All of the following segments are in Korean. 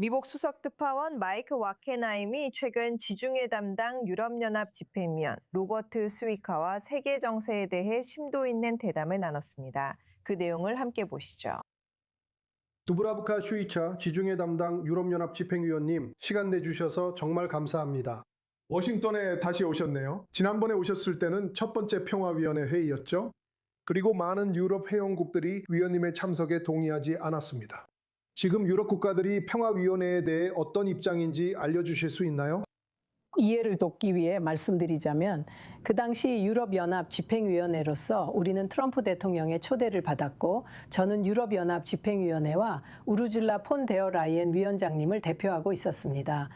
미국 수석 특파원 마이크 와케나임이 최근 지중해 담당 유럽연합 집행위원 로버트 스위카와 세계 정세에 대해 심도 있는 대담을 나눴습니다. 그 내용을 함께 보시죠. 두브라브카 슈이차 지중해 담당 유럽연합 집행위원님, 시간 내주셔서 정말 감사합니다. 워싱턴에 다시 오셨네요. 지난번에 오셨을 때는 첫 번째 평화위원회 회의였죠. 그리고 많은 유럽 회원국들이 위원님의 참석에 동의하지 않았습니다. 지금 유럽 국가들이 평화위원회에 대해 어떤 입장인지 알려주실 수 있나요? 이해를 돕기 위해 말씀드리자면 그 당시 유럽연합 집행위원회로서 우리는 트럼프 대통령의 초대를 받았고 저는 유럽연합 집행위원회와 우르줄라 폰 데어 라이엔 위원장님을 대표하고 있었습니다.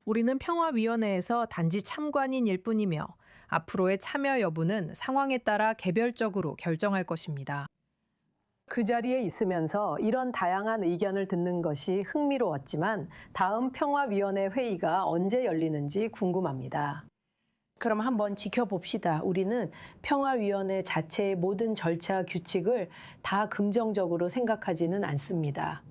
우리는 평화위원회에서 단지 참관인일 뿐이며 앞으로의 참여 여부는 상황에 따라 개별적으로 결정할 것입니다. 그 자리에 있으면서 이런 다양한 의견을 듣는 것이 흥미로웠지만 다음 평화위원회 회의가 언제 열리는지 궁금합니다. 그럼 한번 지켜봅시다. 우리는 평화위원회 자체의 모든 절차 규칙을 다 긍정적으로 생각하지는 않습니다.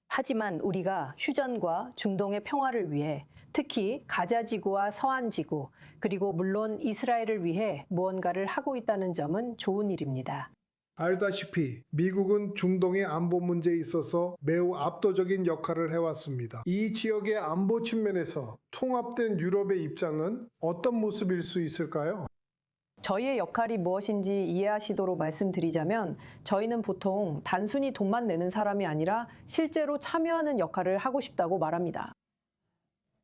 하지만 우리가 휴전과 중동의 평화를 위해 특히 가자지구와 서한지구 그리고 물론 이스라엘을 위해 무언가를 하고 있다는 점은 좋은 일입니다. 알다시피 미국은 중동의 안보 문제에 있어서 매우 압도적인 역할을 해왔습니다. 이 지역의 안보 측면에서 통합된 유럽의 입장은 어떤 모습일 수 있을까요? 저희의 역할이 무엇인지 이해하시도록 말씀드리자면 저희는 보통 단순히 돈만 내는 사람이 아니라 실제로 참여하는 역할을 하고 싶다고 말합니다.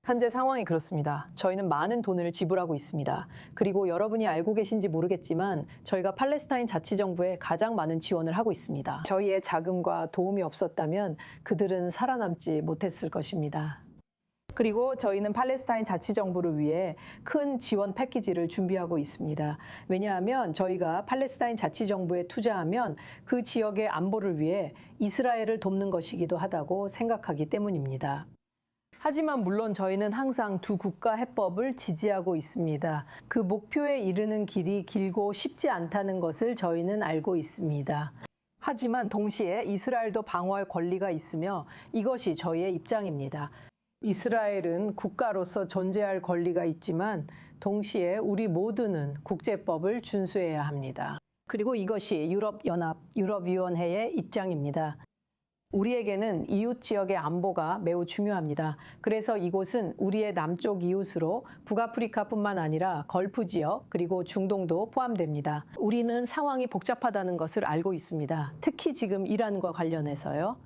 현재 상황이 그렇습니다. 저희는 많은 돈을 지불하고 있습니다. 그리고 여러분이 알고 계신지 모르겠지만 저희가 팔레스타인 자치정부에 가장 많은 지원을 하고 있습니다. 저희의 자금과 도움이 없었다면 그들은 살아남지 못했을 것입니다. 그리고 저희는 팔레스타인 자치정부를 위해 큰 지원 패키지를 준비하고 있습니다. 왜냐하면 저희가 팔레스타인 자치정부에 투자하면 그 지역의 안보를 위해 이스라엘을 돕는 것이기도 하다고 생각하기 때문입니다. 하지만 물론 저희는 항상 두 국가 해법을 지지하고 있습니다. 그 목표에 이르는 길이 길고 쉽지 않다는 것을 저희는 알고 있습니다. 하지만 동시에 이스라엘도 방어할 권리가 있으며 이것이 저희의 입장입니다. 이스라엘은 국가로서 존재할 권리가 있지만 동시에 우리 모두는 국제법을 준수해야 합니다. 그리고 이것이 유럽연합, 유럽위원회의 입장입니다. 우리에게는 이웃 지역의 안보가 매우 중요합니다. 그래서 이곳은 우리의 남쪽 이웃으로 북아프리카뿐만 아니라 걸프 지역 그리고 중동도 포함됩니다. 우리는 상황이 복잡하다는 것을 알고 있습니다. 특히 지금 이란과 관련해서요.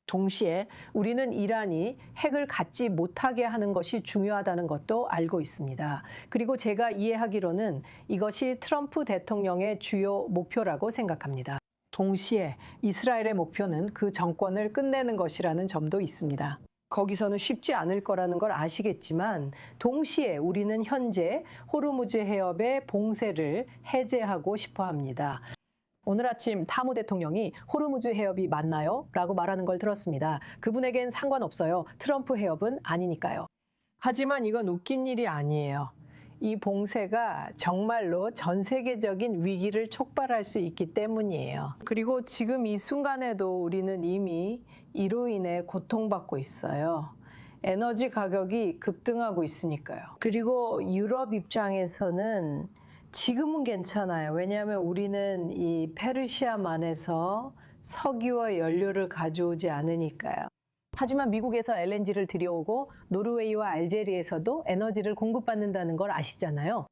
동시에 우리는 이란이 핵을 갖지 못하게 하는 것이 중요하다는 것도 알고 있습니다. 그리고 제가 이해하기로는 이것이 트럼프 대통령의 주요 목표라고 생각합니다. 동시에 이스라엘의 목표는 그 정권을 끝내는 것이라는 점도 있습니다. 거기서는 쉽지 않을 거라는 걸 아시겠지만 동시에 우리는 현재 호르무즈 해협의 봉쇄를 해제하고 싶어 합니다. 오늘 아침 타무 대통령이 호르무즈 해협이 맞나요? 라고 말하는 걸 들었습니다. 그분에겐 상관없어요. 트럼프 해협은 아니니까요. 하지만 이건 웃긴 일이 아니에요. 이 봉쇄가 정말로 전 세계적인 위기를 촉발할 수 있기 때문이에요. 그리고 지금 이 순간에도 우리는 이미 이로 인해 고통받고 있어요. 에너지 가격이 급등하고 있으니까요. 그리고 유럽 입장에서는 지금은 괜찮아요. 왜냐하면 우리는 이 페르시아만에서 석유와 연료를 가져오지 않으니까요. 하지만 미국에서 LNG를 들여오고 노르웨이와 알제리에서도 에너지를 공급받는다는 걸 아시잖아요.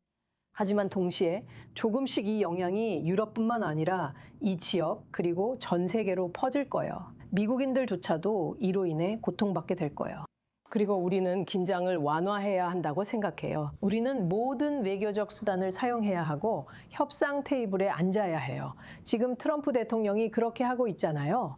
하지만 동시에 조금씩 이 영향이 유럽뿐만 아니라 이 지역 그리고 전 세계로 퍼질 거예요. 미국인들조차도 이로 인해 고통받게 될 거예요. 그리고 우리는 긴장을 완화해야 한다고 생각해요. 우리는 모든 외교적 수단을 사용해야 하고 협상 테이블에 앉아야 해요. 지금 트럼프 대통령이 그렇게 하고 있잖아요.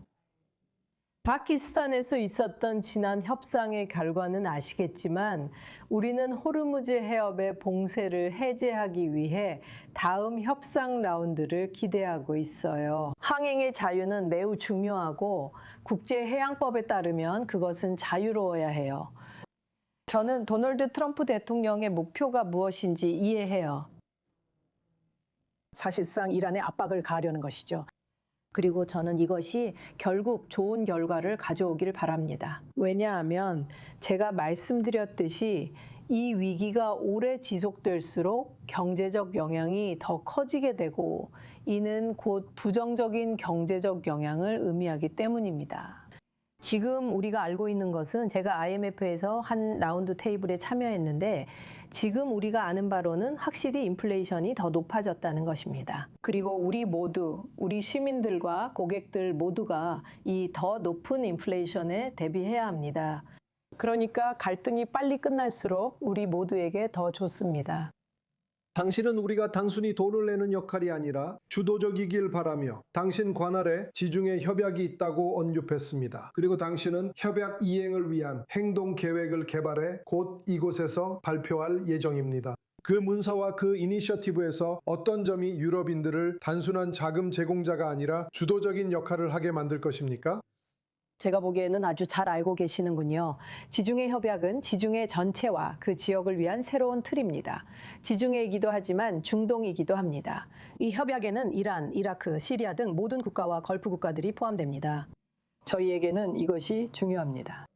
파키스탄에서 있었던 지난 협상의 결과는 아시겠지만 우리는 호르무즈 해협의 봉쇄를 해제하기 위해 다음 협상 라운드를 기대하고 있어요. 항행의 자유는 매우 중요하고 국제해양법에 따르면 그것은 자유로워야 해요. 저는 도널드 트럼프 대통령의 목표가 무엇인지 이해해요. 사실상 이란의 압박을 가하려는 것이죠. 그리고 저는 이것이 결국 좋은 결과를 가져오길 바랍니다. 왜냐하면 제가 말씀드렸듯이 이 위기가 오래 지속될수록 경제적 영향이 더 커지게 되고 이는 곧 부정적인 경제적 영향을 의미하기 때문입니다. 지금 우리가 알고 있는 것은 제가 IMF에서 한 라운드 테이블에 참여했는데 지금 우리가 아는 바로는 확실히 인플레이션이 더 높아졌다는 것입니다. 그리고 우리 모두, 우리 시민들과 고객들 모두가 이 더 높은 인플레이션에 대비해야 합니다. 그러니까 갈등이 빨리 끝날수록 우리 모두에게 더 좋습니다. 당신은 우리가 단순히 돈을 내는 역할이 아니라 주도적이길 바라며 당신 관할에 지중해 협약이 있다고 언급했습니다. 그리고 당신은 협약 이행을 위한 행동 계획을 개발해 곧 이곳에서 발표할 예정입니다. 그 문서와 그 이니셔티브에서 어떤 점이 유럽인들을 단순한 자금 제공자가 아니라 주도적인 역할을 하게 만들 것입니까? 제가 보기에는 아주 잘 알고 계시는군요. 지중해 협약은 지중해 전체와 그 지역을 위한 새로운 틀입니다. 지중해이기도 하지만 중동이기도 합니다. 이 협약에는 이란, 이라크, 시리아 등 모든 국가와 걸프 국가들이 포함됩니다. 저희에게는 이것이 중요합니다.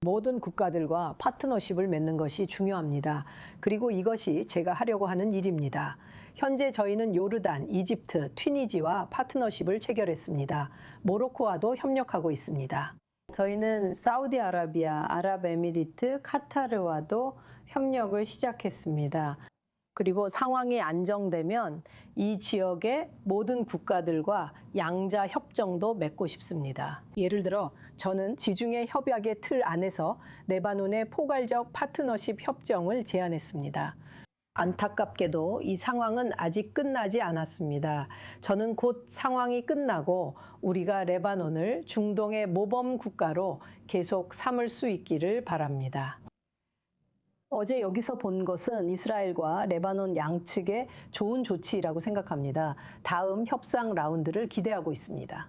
모든 국가들과 파트너십을 맺는 것이 중요합니다. 그리고 이것이 제가 하려고 하는 일입니다. 현재 저희는 요르단, 이집트, 튀니지와 파트너십을 체결했습니다. 모로코와도 협력하고 있습니다. 저희는 사우디아라비아, 아랍에미리트, 카타르와도 협력을 시작했습니다. 그리고 상황이 안정되면 이 지역의 모든 국가들과 양자 협정도 맺고 싶습니다. 예를 들어 저는 지중해 협약의 틀 안에서 레바논의 포괄적 파트너십 협정을 제안했습니다. 안타깝게도 이 상황은 아직 끝나지 않았습니다. 저는 곧 상황이 끝나고 우리가 레바논을 중동의 모범 국가로 계속 삼을 수 있기를 바랍니다. 어제 여기서 본 것은 이스라엘과 레바논 양측의 좋은 조치라고 생각합니다. 다음 협상 라운드를 기대하고 있습니다.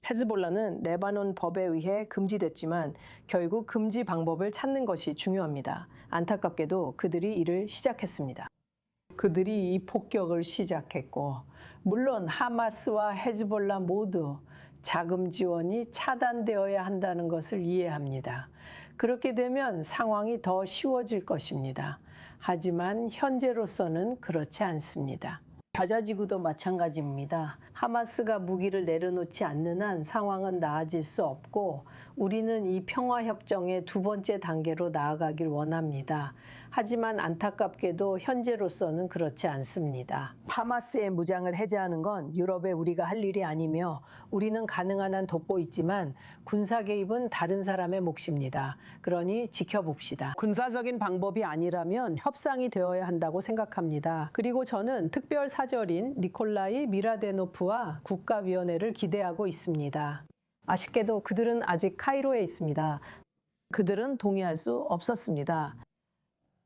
헤즈볼라는 레바논 법에 의해 금지됐지만 결국 금지 방법을 찾는 것이 중요합니다. 안타깝게도 그들이 이를 시작했습니다. 그들이 이 폭격을 시작했고 물론 하마스와 헤즈볼라 모두 자금 지원이 차단되어야 한다는 것을 이해합니다. 그렇게 되면 상황이 더 쉬워질 것입니다. 하지만 현재로서는 그렇지 않습니다. 가자지구도 마찬가지입니다. 하마스가 무기를 내려놓지 않는 한 상황은 나아질 수 없고 우리는 이 평화협정의 두 번째 단계로 나아가길 원합니다. 하지만 안타깝게도 현재로서는 그렇지 않습니다. 하마스의 무장을 해제하는 건 유럽에 우리가 할 일이 아니며 우리는 가능한 한 돕고 있지만 군사 개입은 다른 사람의 몫입니다. 그러니 지켜봅시다. 군사적인 방법이 아니라면 협상이 되어야 한다고 생각합니다. 그리고 저는 특별 사절인 니콜라이 미라데노프와 국가위원회를 기대하고 있습니다. 아쉽게도 그들은 아직 카이로에 있습니다. 그들은 동의할 수 없었습니다.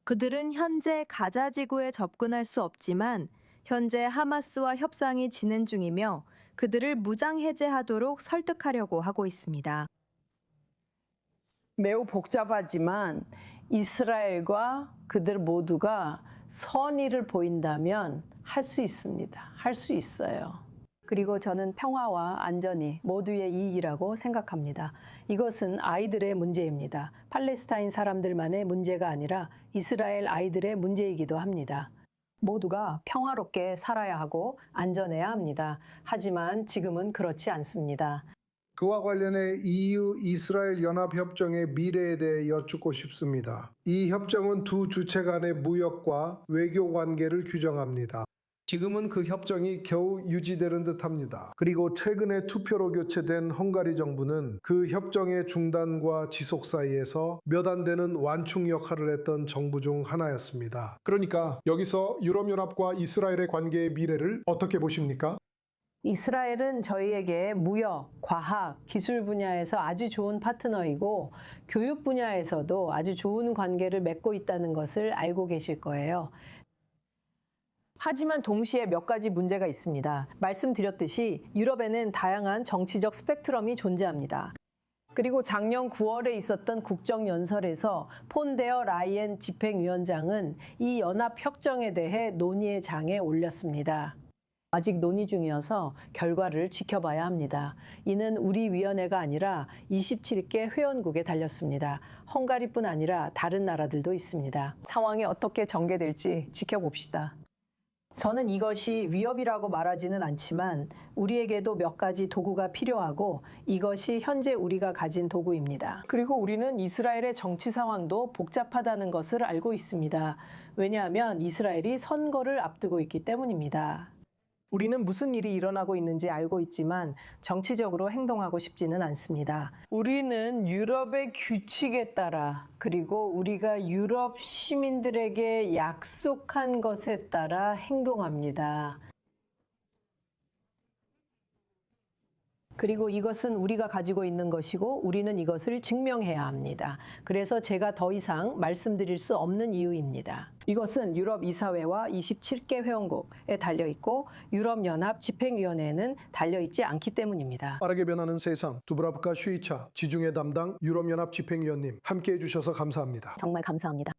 그들은 현재 가자 지구에 접근할 수 없지만 현재 하마스와 협상이 진행 중이며 그들을 무장 해제하도록 설득하려고 하고 있습니다. 매우 복잡하지만 이스라엘과 그들 모두가 선의를 보인다면 할 수 있습니다. 할 수 있어요. 그리고 저는 평화와 안전이 모두의 이익이라고 생각합니다. 이것은 아이들의 문제입니다. 팔레스타인 사람들만의 문제가 아니라 이스라엘 아이들의 문제이기도 합니다. 모두가 평화롭게 살아야 하고 안전해야 합니다. 하지만 지금은 그렇지 않습니다. 그와 관련해 EU 이스라엘 연합협정의 미래에 대해 여쭙고 싶습니다. 이 협정은 두 주체 간의 무역과 외교 관계를 규정합니다. 지금은 그 협정이 겨우 유지되는 듯합니다. 그리고 최근에 투표로 교체된 헝가리 정부는 그 협정의 중단과 지속 사이에서 몇 안 되는 완충 역할을 했던 정부 중 하나였습니다. 그러니까 여기서 유럽연합과 이스라엘의 관계의 미래를 어떻게 보십니까? 이스라엘은 저희에게 무역, 과학, 기술 분야에서 아주 좋은 파트너이고 교육 분야에서도 아주 좋은 관계를 맺고 있다는 것을 알고 계실 거예요. 하지만 동시에 몇 가지 문제가 있습니다. 말씀드렸듯이 유럽에는 다양한 정치적 스펙트럼이 존재합니다. 그리고 작년 9월에 있었던 국정연설에서 폰데어 라이엔 집행위원장은 이 연합협정에 대해 논의의 장에 올렸습니다. 아직 논의 중이어서 결과를 지켜봐야 합니다. 이는 우리 위원회가 아니라 27개 회원국에 달렸습니다. 헝가리뿐 아니라 다른 나라들도 있습니다. 상황이 어떻게 전개될지 지켜봅시다. 저는 이것이 위협이라고 말하지는 않지만 우리에게도 몇 가지 도구가 필요하고 이것이 현재 우리가 가진 도구입니다. 그리고 우리는 이스라엘의 정치 상황도 복잡하다는 것을 알고 있습니다. 왜냐하면 이스라엘이 선거를 앞두고 있기 때문입니다. 우리는 무슨 일이 일어나고 있는지 알고 있지만 정치적으로 행동하고 싶지는 않습니다. 우리는 유럽의 규칙에 따라 그리고 우리가 유럽 시민들에게 약속한 것에 따라 행동합니다. 그리고 이것은 우리가 가지고 있는 것이고 우리는 이것을 증명해야 합니다. 그래서 제가 더 이상 말씀드릴 수 없는 이유입니다. 이것은 유럽 이사회와 27개 회원국에 달려있고 유럽연합 집행위원회에는 달려있지 않기 때문입니다. 빠르게 변하는 세상, 두브라브카 슈이차 지중해 담당 유럽연합 집행위원님 함께해 주셔서 감사합니다. 정말 감사합니다.